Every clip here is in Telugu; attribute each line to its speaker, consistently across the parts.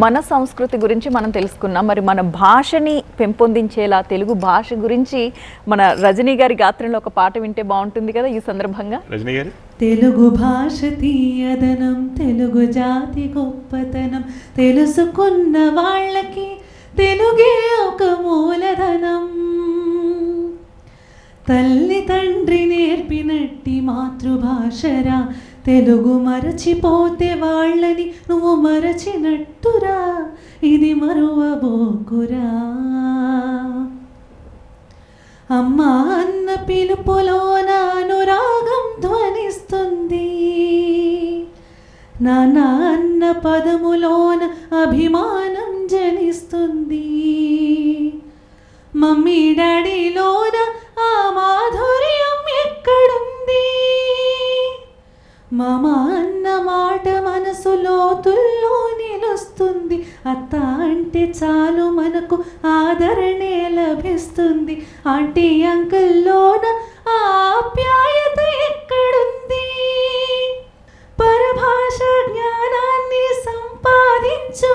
Speaker 1: మన సంస్కృతి గురించి మనం తెలుసుకున్నాం. మరి మన భాషని పెంపొందించేలా తెలుగు భాష గురించి మన రజనీ గారి గాత్రంలో ఒక పాట వింటే బాగుంటుంది కదా ఈ సందర్భంగా.
Speaker 2: రజనీ గారు,
Speaker 3: తెలుగు భాష తీయదనం, తెలుగు జాతి గొప్పతనం, తెలుసుకున్న వాళ్ళకి తెలుగే ఒక మూలధనం. తల్లి తండ్రి నేర్పినట్టి మాతృభాషరా, తెలుగు మరచిపోతే వాళ్ళని నువ్వు మరచినట్టురా, ఇది మరువబోకురా. అమ్మా అన్న పిలుపులోన అనురాగం ధ్వనిస్తుంది, నాన్న అన్న పదములోన అభిమానం జనిస్తుంది, మమ్మీ డాడీలోన ఆ మాధుర్యం ఎక్కడుంది, మామ అన్న మాట మనసు లోతుల్లో నిలుస్తుంది, అత్త అంటే చాలు మనకు ఆదరణే లభిస్తుంది, ఆంటీ అంకుల్లోన ఆ ఆప్యాయత ఎక్కడుంది. పరభాష జ్ఞానాన్ని సంపాదించు,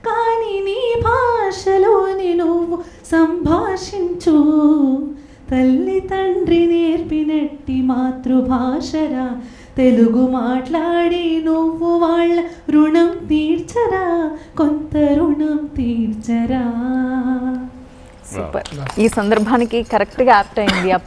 Speaker 3: కానీ నీ భాషలోని నువ్వు సంభాషించు. తల్లి తండ్రి నేర్పినట్టి మాతృభాషరా, తెలుగు మాట్లాడి నువ్వు వాళ్ళ రుణం తీర్చరా, కొంత రుణం తీర్చరా.
Speaker 1: సూపర్. ఈ సందర్భానికి కరెక్ట్గా యాప్ట్ అయింది ఆ